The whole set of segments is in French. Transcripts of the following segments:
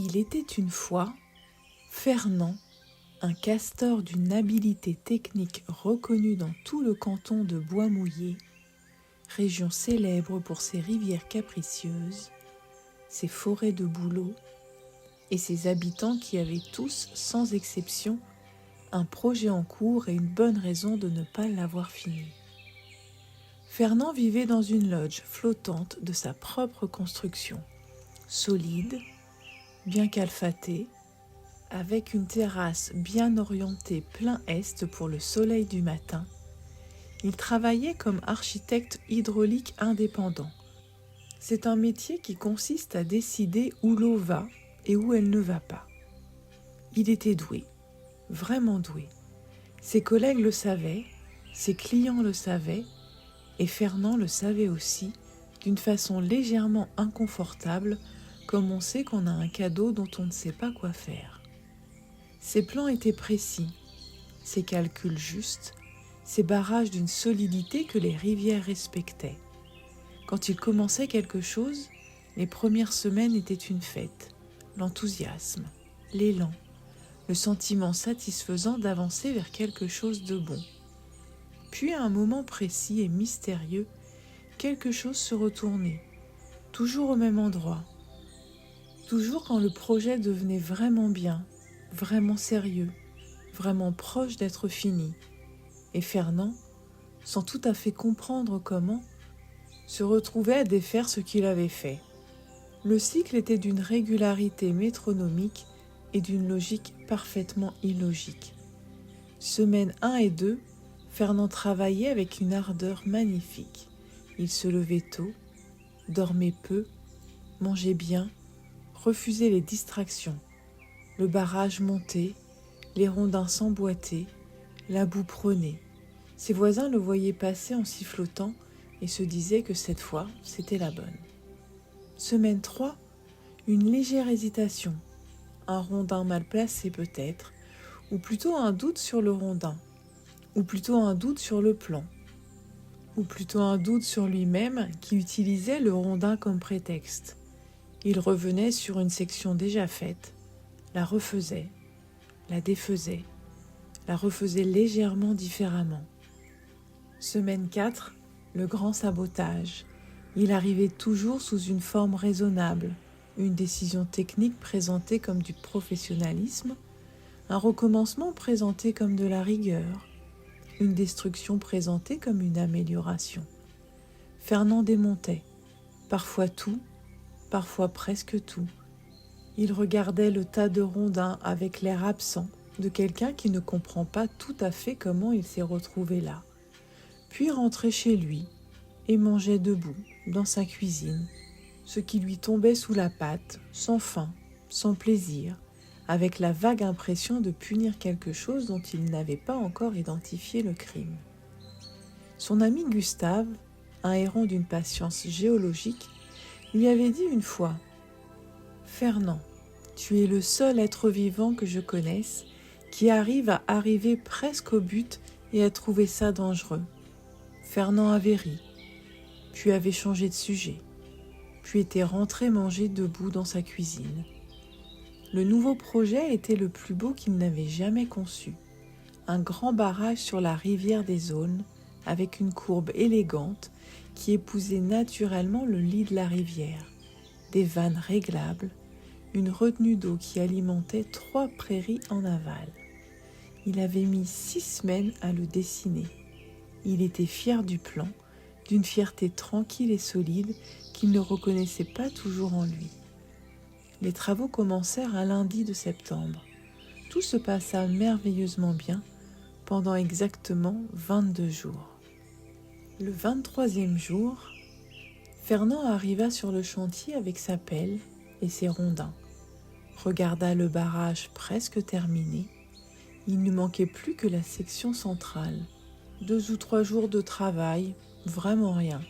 Il était une fois Fernand, un castor d'une habileté technique reconnue dans tout le canton de Bois-Mouillé, région célèbre pour ses rivières capricieuses, ses forêts de bouleaux et ses habitants qui avaient tous, sans exception, un projet en cours et une bonne raison de ne pas l'avoir fini. Fernand vivait dans une loge flottante de sa propre construction, solide, bien calfatée, avec une terrasse bien orientée plein est pour le soleil du matin. Il travaillait comme architecte hydraulique indépendant. C'est un métier qui consiste à décider où l'eau va et où elle ne va pas. Il était doué, vraiment doué. Ses collègues le savaient, ses clients le savaient, et Fernand le savait aussi, d'une façon légèrement inconfortable, comme on sait qu'on a un cadeau dont on ne sait pas quoi faire. Ses plans étaient précis, ses calculs justes, ses barrages d'une solidité que les rivières respectaient. Quand il commençait quelque chose, les premières semaines étaient une fête, l'enthousiasme, l'élan, le sentiment satisfaisant d'avancer vers quelque chose de bon. Puis à un moment précis et mystérieux, quelque chose se retournait, toujours au même endroit. Toujours quand le projet devenait vraiment bien, vraiment sérieux, vraiment proche d'être fini. Et Fernand, sans tout à fait comprendre comment, se retrouvait à défaire ce qu'il avait fait. Le cycle était d'une régularité métronomique et d'une logique parfaitement illogique. Semaines 1 et 2, Fernand travaillait avec une ardeur magnifique. Il se levait tôt, dormait peu, mangeait bien, refusait les distractions. Le barrage montait, les rondins s'emboîtaient, la boue prenait. Ses voisins le voyaient passer en sifflotant et se disaient que cette fois, c'était la bonne. Semaine 3, une légère hésitation, un rondin mal placé peut-être, ou plutôt un doute sur le rondin, ou plutôt un doute sur le plan, ou plutôt un doute sur lui-même qui utilisait le rondin comme prétexte. Il revenait sur une section déjà faite, la refaisait, la défaisait, la refaisait légèrement différemment. Semaine 4, le grand sabotage. Il arrivait toujours sous une forme raisonnable, une décision technique présentée comme du professionnalisme, un recommencement présenté comme de la rigueur, une destruction présentée comme une amélioration. Fernand démontait, parfois tout, parfois presque tout. Il regardait le tas de rondins avec l'air absent de quelqu'un qui ne comprend pas tout à fait comment il s'est retrouvé là, puis rentrait chez lui et mangeait debout dans sa cuisine, ce qui lui tombait sous la patte, sans faim, sans plaisir, avec la vague impression de punir quelque chose dont il n'avait pas encore identifié le crime. Son ami Gustave, un héron d'une patience géologique, lui avait dit une fois « Fernand, tu es le seul être vivant que je connaisse qui arrive à arriver presque au but et à trouver ça dangereux. » Fernand avait ri, puis avait changé de sujet, puis était rentré manger debout dans sa cuisine. Le nouveau projet était le plus beau qu'il n'avait jamais conçu. Un grand barrage sur la rivière des Aulnes, avec une courbe élégante qui épousait naturellement le lit de la rivière, des vannes réglables, une retenue d'eau qui alimentait 3 prairies en aval. Il avait mis 6 semaines à le dessiner. Il était fier du plan, d'une fierté tranquille et solide qu'il ne reconnaissait pas toujours en lui. Les travaux commencèrent un lundi de septembre. Tout se passa merveilleusement bien pendant exactement 22 jours. Le 23e jour, Fernand arriva sur le chantier avec sa pelle et ses rondins, regarda le barrage presque terminé. Il ne manquait plus que la section centrale. 2 ou 3 jours de travail, vraiment rien.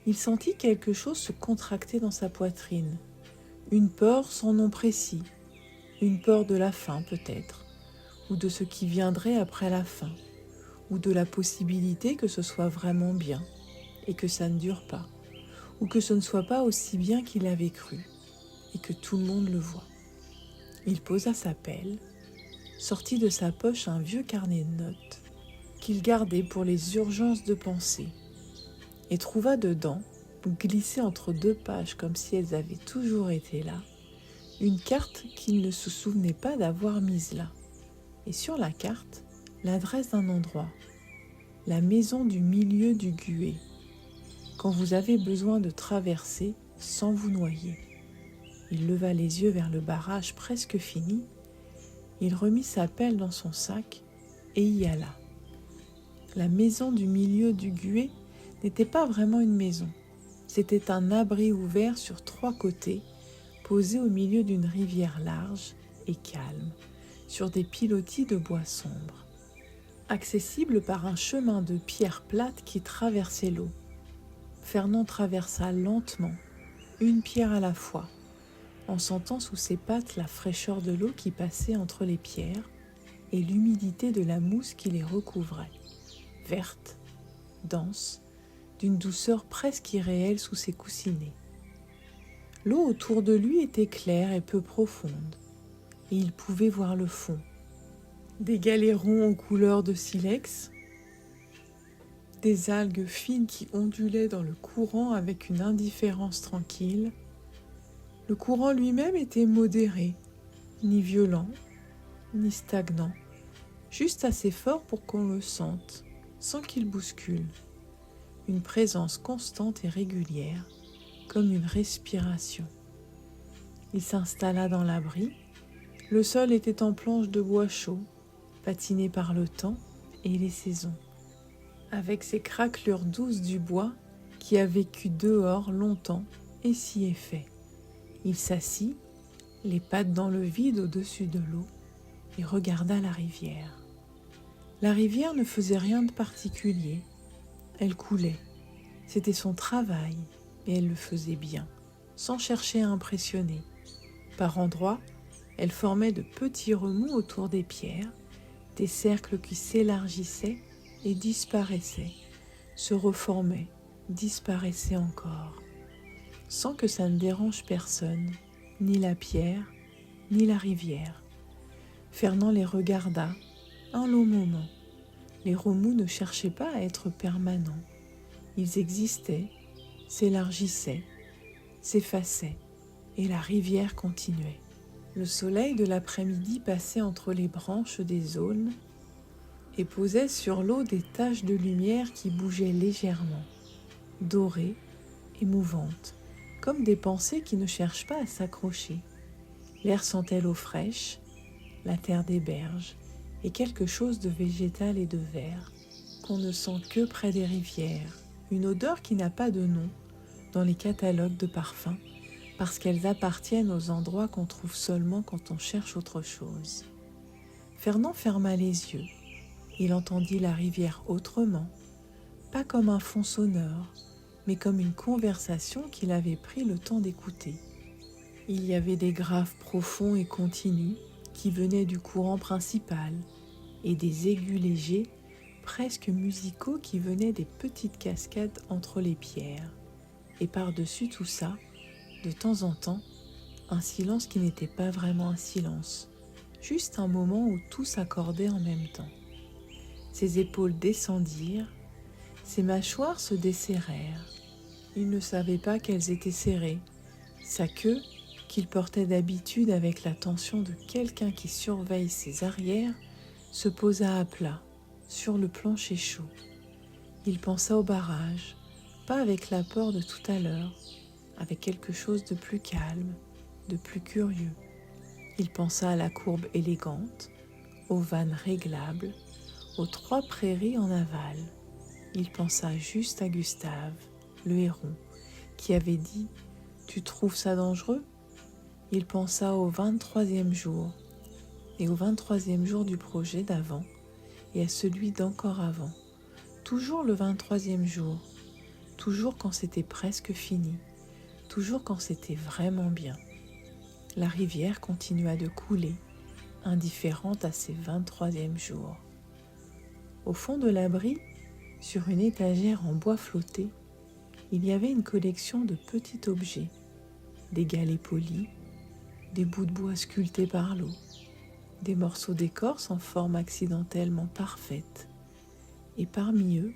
Il sentit quelque chose se contracter dans sa poitrine. Une peur sans nom précis, une peur de la fin peut-être, ou de ce qui viendrait après la fin, ou de la possibilité que ce soit vraiment bien, et que ça ne dure pas, ou que ce ne soit pas aussi bien qu'il avait cru, et que tout le monde le voit. Il posa sa pelle, sortit de sa poche un vieux carnet de notes qu'il gardait pour les urgences de pensée et trouva dedans, glissée entre deux pages comme si elles avaient toujours été là, une carte qu'il ne se souvenait pas d'avoir mise là. Et sur la carte, l'adresse d'un endroit, la maison du milieu du Gué, quand vous avez besoin de traverser sans vous noyer. Il leva les yeux vers le barrage presque fini, il remit sa pelle dans son sac et y alla. La maison du milieu du Gué n'était pas vraiment une maison, c'était un abri ouvert sur 3 côtés, posé au milieu d'une rivière large et calme, sur des pilotis de bois sombre, accessible par un chemin de pierre plate qui traversait l'eau. Fernand traversa lentement, une pierre à la fois, en sentant sous ses pattes la fraîcheur de l'eau qui passait entre les pierres et l'humidité de la mousse qui les recouvrait, verte, dense, d'une douceur presque irréelle sous ses coussinets. L'eau autour de lui était claire et peu profonde, et il pouvait voir le fond. Des galérons aux couleurs de silex, des algues fines qui ondulaient dans le courant avec une indifférence tranquille. Le courant lui-même était modéré, ni violent, ni stagnant, juste assez fort pour qu'on le sente, sans qu'il bouscule. Une présence constante et régulière, comme une respiration. Il s'installa dans l'abri. Le sol était en planches de bois chaud, patiné par le temps et les saisons, avec ces craquelures douces du bois qui a vécu dehors longtemps et s'y est fait. Il s'assit, les pattes dans le vide au-dessus de l'eau, et regarda la rivière. La rivière ne faisait rien de particulier. Elle coulait. C'était son travail, et elle le faisait bien, sans chercher à impressionner. Par endroits, elle formait de petits remous autour des pierres, des cercles qui s'élargissaient et disparaissaient, se reformaient, disparaissaient encore, sans que ça ne dérange personne, ni la pierre, ni la rivière. Fernand les regarda un long moment. Les remous ne cherchaient pas à être permanents. Ils existaient, s'élargissaient, s'effaçaient, et la rivière continuait. Le soleil de l'après-midi passait entre les branches des aulnes et posait sur l'eau des taches de lumière qui bougeaient légèrement, dorées et mouvantes, comme des pensées qui ne cherchent pas à s'accrocher. L'air sentait l'eau fraîche, la terre des berges et quelque chose de végétal et de vert qu'on ne sent que près des rivières, une odeur qui n'a pas de nom dans les catalogues de parfums parce qu'elles appartiennent aux endroits qu'on trouve seulement quand on cherche autre chose. Fernand ferma les yeux. Il entendit la rivière autrement, pas comme un fond sonore, mais comme une conversation qu'il avait pris le temps d'écouter. Il y avait des graves profonds et continus qui venaient du courant principal et des aigus légers, presque musicaux, qui venaient des petites cascades entre les pierres. Et par-dessus tout ça, de temps en temps, un silence qui n'était pas vraiment un silence, juste un moment où tout s'accordait en même temps. Ses épaules descendirent, ses mâchoires se desserrèrent. Il ne savait pas qu'elles étaient serrées. Sa queue, qu'il portait d'habitude avec l'attention de quelqu'un qui surveille ses arrières, se posa à plat, sur le plancher chaud. Il pensa au barrage, pas avec l'apport de tout à l'heure, avec quelque chose de plus calme, de plus curieux. Il pensa à la courbe élégante, aux vannes réglables, aux 3 prairies en aval. Il pensa juste à Gustave, le héron, qui avait dit « Tu trouves ça dangereux ?» Il pensa au 23e jour, et au 23e jour du projet d'avant, et à celui d'encore avant. Toujours le 23e jour, toujours quand c'était presque fini, toujours quand c'était vraiment bien. La rivière continua de couler, indifférente à ses 23e jours. Au fond de l'abri, sur une étagère en bois flotté, il y avait une collection de petits objets, des galets polis, des bouts de bois sculptés par l'eau, des morceaux d'écorce en forme accidentellement parfaite, et parmi eux,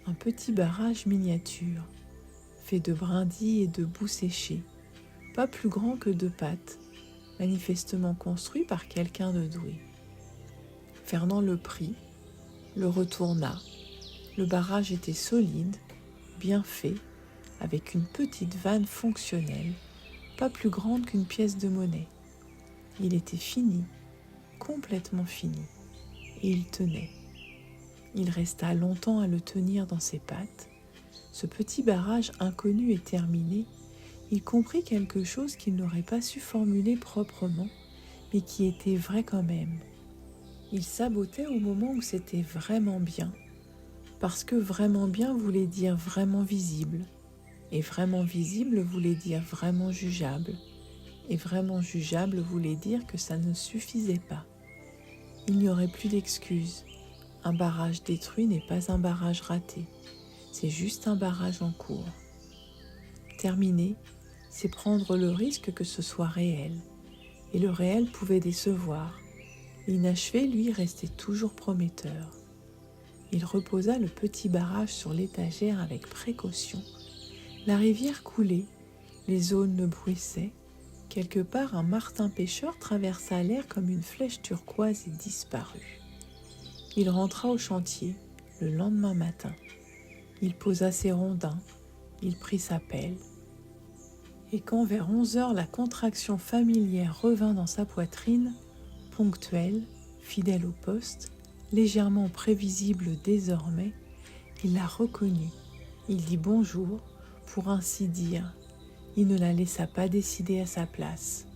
un petit barrage miniature, fait de brindilles et de boue séchée, pas plus grand que 2 pattes, manifestement construit par quelqu'un de doué. Fernand le prit, le retourna. Le barrage était solide, bien fait, avec une petite vanne fonctionnelle, pas plus grande qu'une pièce de monnaie. Il était fini, complètement fini, et il tenait. Il resta longtemps à le tenir dans ses pattes. Ce petit barrage inconnu et terminé, il comprit quelque chose qu'il n'aurait pas su formuler proprement, mais qui était vrai quand même. Il sabotait au moment où c'était vraiment bien, parce que vraiment bien voulait dire vraiment visible, et vraiment visible voulait dire vraiment jugeable, et vraiment jugeable voulait dire que ça ne suffisait pas. Il n'y aurait plus d'excuses. Un barrage détruit n'est pas un barrage raté, c'est juste un barrage en cours. Terminer, c'est prendre le risque que ce soit réel, et le réel pouvait décevoir. L'inachevé, lui, restait toujours prometteur. Il reposa le petit barrage sur l'étagère avec précaution. La rivière coulait, les aulnes bruissaient. Quelque part, un martin pêcheur traversa l'air comme une flèche turquoise et disparut. Il rentra au chantier le lendemain matin. Il posa ses rondins, il prit sa pelle. Et quand vers 11 heures la contraction familière revint dans sa poitrine, ponctuelle, fidèle au poste, légèrement prévisible désormais, il la reconnut. Il dit bonjour, pour ainsi dire. Il ne la laissa pas décider à sa place.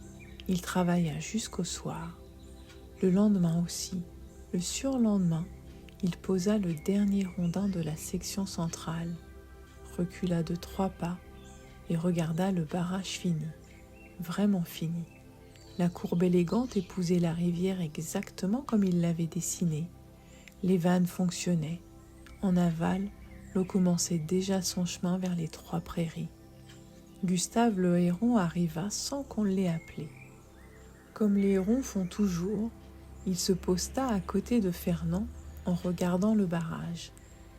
Il travailla jusqu'au soir. Le lendemain aussi, le surlendemain, il posa le dernier rondin de la section centrale, recula de 3 pas et regarda le barrage fini, vraiment fini. La courbe élégante épousait la rivière exactement comme il l'avait dessinée. Les vannes fonctionnaient. En aval, l'eau commençait déjà son chemin vers les 3 prairies. Gustave le héron arriva sans qu'on l'ait appelé. Comme les hérons font toujours, il se posta à côté de Fernand en regardant le barrage,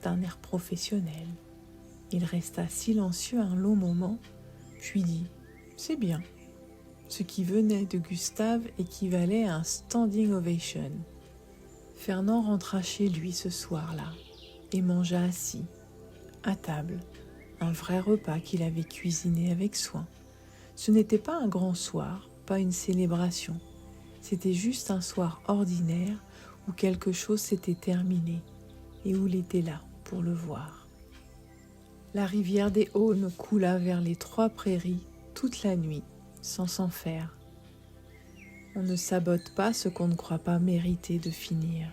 d'un air professionnel. Il resta silencieux un long moment, puis dit « C'est bien ». Ce qui venait de Gustave équivalait à un standing ovation. Fernand rentra chez lui ce soir-là et mangea assis, à table, un vrai repas qu'il avait cuisiné avec soin. Ce n'était pas un grand soir, pas une célébration. C'était juste un soir ordinaire où quelque chose s'était terminé et où il était là pour le voir. La rivière des Aulnes coula vers les 3 prairies toute la nuit, sans s'en faire. On ne sabote pas ce qu'on ne croit pas mériter de finir.